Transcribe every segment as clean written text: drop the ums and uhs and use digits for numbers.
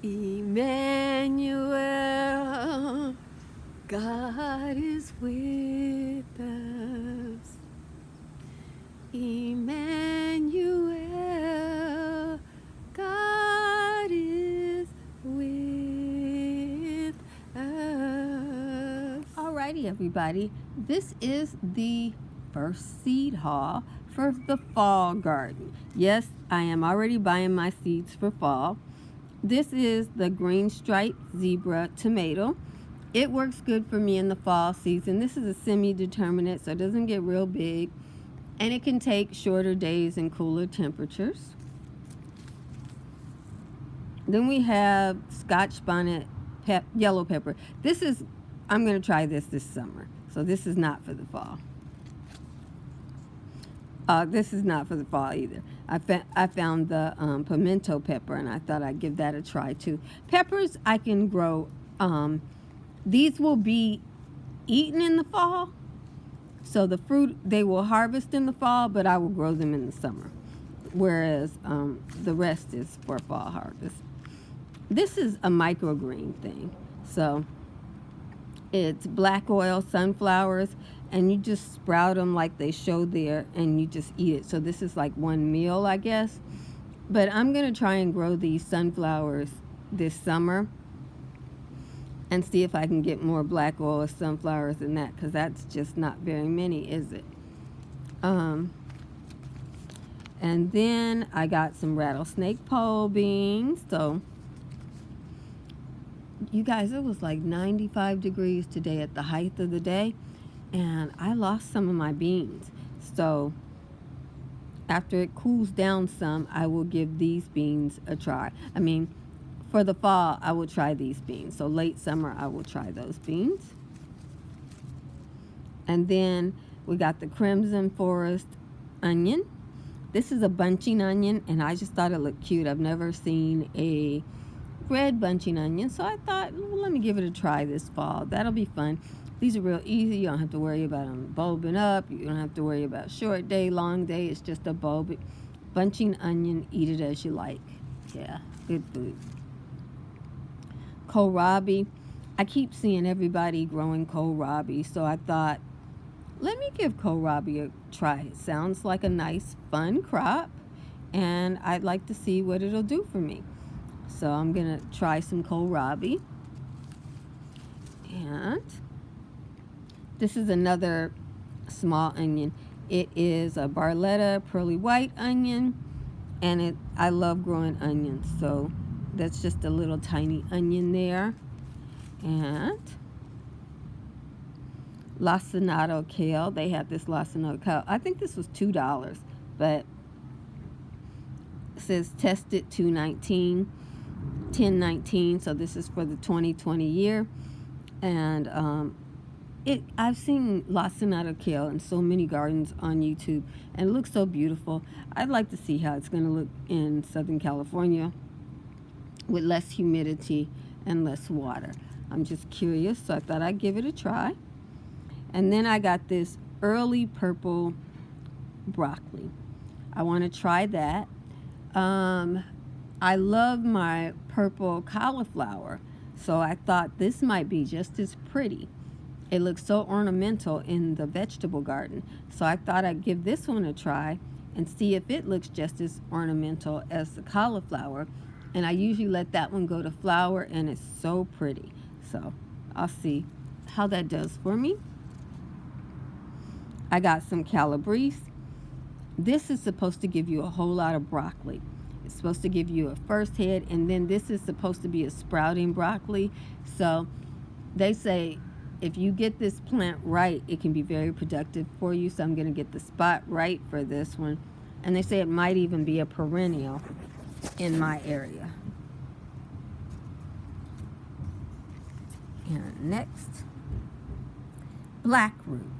Emmanuel, God is with us. Emmanuel, God is with us. Alrighty, everybody. This is the first seed haul for the fall garden. Yes, I am already buying my seeds for fall. This is the green striped zebra tomato. It works good for me in the fall season. This is a semi-determinate, so it doesn't get real big. And it can take shorter days and cooler temperatures. Then we have Scotch bonnet yellow pepper. I'm going to try this summer. So this is not for the fall. This is not for the fall either. I found the pimento pepper, and I thought I'd give that a try too. Peppers I can grow. These will be eaten in the fall. So the fruit they will harvest in the fall, but I will grow them in the summer. Whereas the rest is for fall harvest. This is a microgreen thing. So it's black oil sunflowers, and you just sprout them like they show there, and you just eat it. So this is like one meal, I guess. But I'm going to try and grow these sunflowers this summer and see if I can get more black oil sunflowers than that, because that's just not very many, is it? And then I got some rattlesnake pole beans. So you guys, it was like 95 degrees today at the height of the day, and I lost some of my beans. So after it cools down some, I will give these beans a try. For the fall, I will try these beans. So late summer, I will try those beans. And then we got the crimson forest onion. This is a bunching onion, and I just thought it looked cute. I've never seen a red bunching onion, so I thought, well, let me give it a try this fall. That'll be fun. These are real easy. You don't have to worry about them bulbing up. You don't have to worry about short day, long day. It's just a bulb. Bunching onion, eat it as you like. Yeah, good food. Kohlrabi. I keep seeing everybody growing kohlrabi, so I thought, let me give kohlrabi a try. It sounds like a nice, fun crop, and I'd like to see what it'll do for me. So I'm going to try some kohlrabi. And this is another small onion. It is a Barletta pearly white onion, and I love growing onions, so that's just a little tiny onion there. And lacinato kale. They had this lacinato kale. I think this was $2, but it says tested 219, 1019. So this is for the 2020 year. And I've seen lacinato kale in so many gardens on YouTube, and it looks so beautiful. I'd like to see how it's going to look in Southern California with less humidity and less water. I'm just curious, so I thought I'd give it a try. And then I got this early purple broccoli. I want to try that. I love my purple cauliflower, so I thought this might be just as pretty. It looks so ornamental in the vegetable garden, so I thought I'd give this one a try and see if it looks just as ornamental as the cauliflower. And I usually let that one go to flower, and it's so pretty. So I'll see how that does for me. I got some Calabrese. This is supposed to give you a whole lot of broccoli. It's supposed to give you a first head, and then this is supposed to be a sprouting broccoli. So they say if you get this plant right, it can be very productive for you. So I'm going to get the spot right for this one. And they say it might even be a perennial in my area. And next, Blackroot.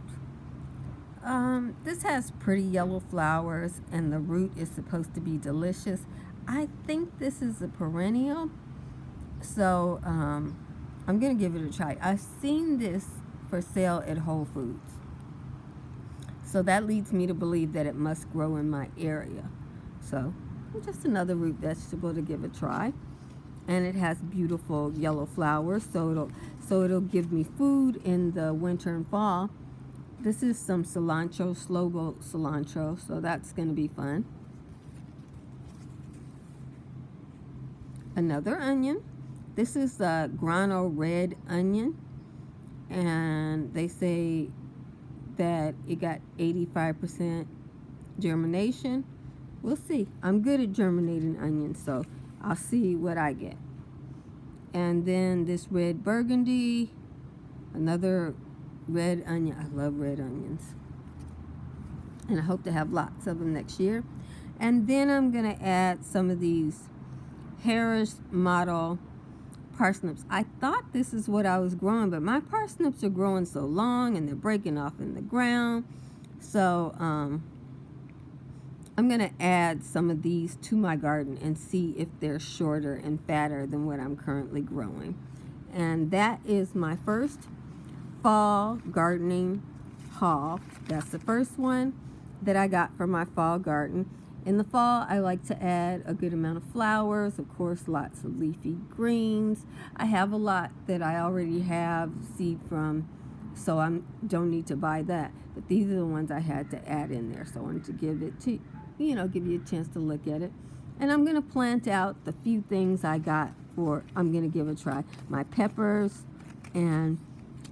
This has pretty yellow flowers, and the root is supposed to be delicious. I think this is a perennial, so I'm going to give it a try. I've seen this for sale at Whole Foods, so that leads me to believe that it must grow in my area. So just another root vegetable to give a try. and it has beautiful yellow flowers, so it'll give me food in the winter and fall. This is some cilantro, slow boat cilantro, so that's going to be fun. Another onion. This is the Grano Red Onion, and they say that it got 85% germination. We'll see. I'm good at germinating onions, so I'll see what I get. And then this red burgundy, another red onion. I love red onions, and I hope to have lots of them next year. And then I'm gonna add some of these Harris model parsnips. I thought this is what I was growing, but my parsnips are growing so long and they're breaking off in the ground. So I'm gonna add some of these to my garden and see if they're shorter and fatter than what I'm currently growing. And that is my first fall gardening haul. That's the first one that I got for my fall garden. In the fall, I like to add a good amount of flowers, of course, lots of leafy greens. I have a lot that I already have seed from, so I don't need to buy that. But these are the ones I had to add in there, so I wanted to give it to, give you a chance to look at it. And I'm going to plant out the few things I got I'm going to give a try. My peppers and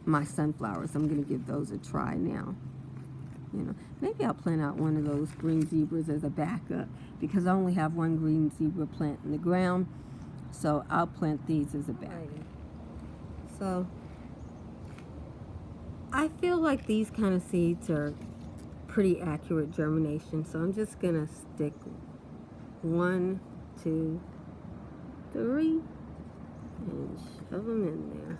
my sunflowers. I'm going to give those a try now. Maybe I'll plant out one of those green zebras as a backup, because I only have one green zebra plant in the ground, so I'll plant these as a backup. So I feel like these kind of seeds are pretty accurate germination, so I'm just gonna stick 1, 2, 3 and shove them in there.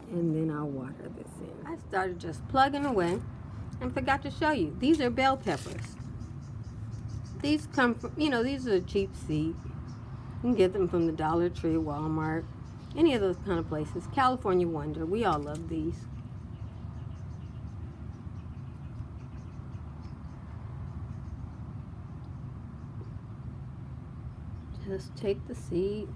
And then I'll water this in. I started just plugging away and forgot to show you. These are bell peppers. These come from, these are cheap seed. You can get them from the Dollar Tree, Walmart, any of those kind of places. California Wonder, we all love these. Just take the seed.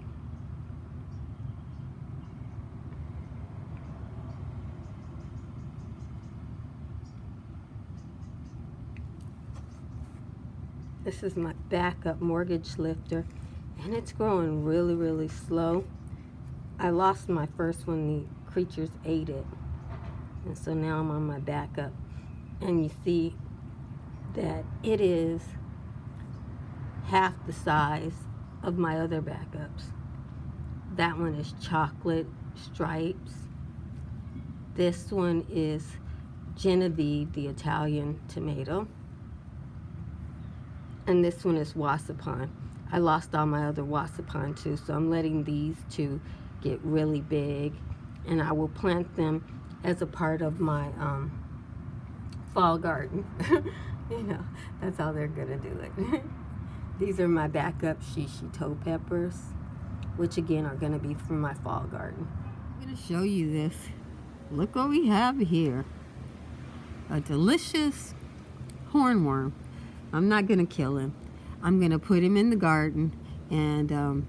This is my backup mortgage lifter, and it's growing really, really slow. I lost my first one. The creatures ate it, and so now I'm on my backup. And you see that it is half the size of my other backups. That one is chocolate stripes. This one is Genevieve, the Italian tomato. And this one is Wasserpine. I lost all my other Wasserpine too, so I'm letting these two get really big, and I will plant them as a part of my fall garden. That's how they're gonna do it. These are my backup shishito peppers, which again are gonna be from my fall garden. I'm gonna show you this. Look what we have here. A delicious hornworm. I'm not going to kill him. I'm going to put him in the garden, and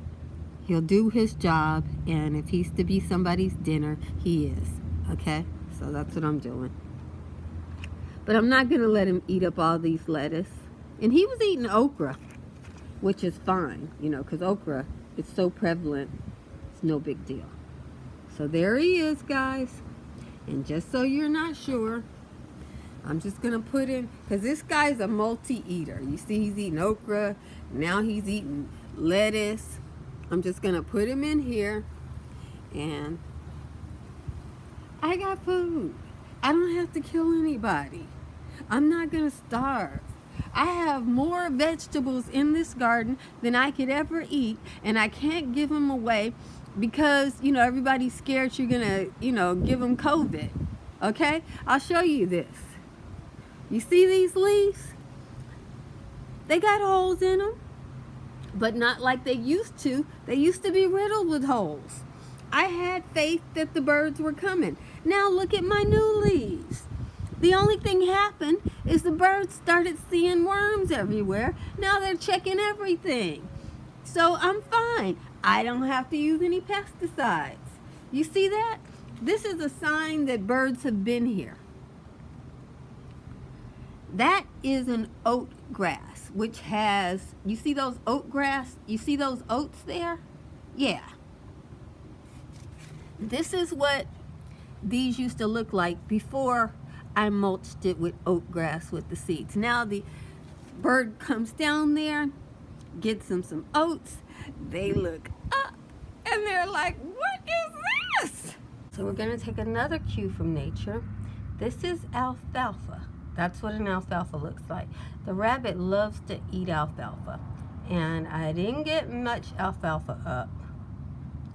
he'll do his job, and if he's to be somebody's dinner, he is. Okay? So that's what I'm doing. But I'm not going to let him eat up all these lettuce. And he was eating okra, which is fine, because okra is so prevalent. It's no big deal. So there he is, guys. And just so you're not sure, I'm just going to put in, because this guy's a multi-eater. You see he's eating okra. Now he's eating lettuce. I'm just going to put him in here. And I got food. I don't have to kill anybody. I'm not going to starve. I have more vegetables in this garden than I could ever eat. And I can't give them away because, everybody's scared you're going to, give them COVID. Okay? I'll show you this. You see these leaves? They got holes in them, but not like they used to. They used to be riddled with holes. I had faith that the birds were coming. Now look at my new leaves. The only thing happened is the birds started seeing worms everywhere. Now they're checking everything. So I'm fine. I don't have to use any pesticides. You see that? This is a sign that birds have been here. That is an oat grass, which has, you see those oat grass? You see those oats there? Yeah. This is what these used to look like before I mulched it with oat grass with the seeds. Now the bird comes down there, gets them some oats. They look up and they're like, what is this? So we're going to take another cue from nature. This is alfalfa. That's what an alfalfa looks like. The rabbit loves to eat alfalfa. And I didn't get much alfalfa up.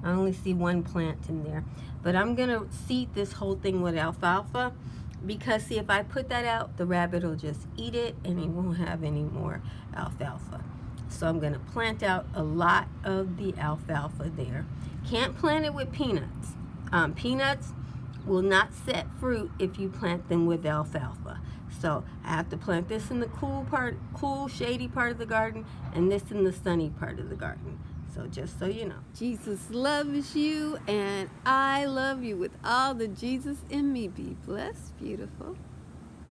I only see one plant in there. But I'm going to seed this whole thing with alfalfa. Because see, if I put that out, the rabbit will just eat it and he won't have any more alfalfa. So I'm going to plant out a lot of the alfalfa there. Can't plant it with peanuts. Peanuts will not set fruit if you plant them with alfalfa. So I have to plant this in the cool, shady part of the garden, and this in the sunny part of the garden. So just so you know. Jesus loves you, and I love you with all the Jesus in me. Be blessed, beautiful.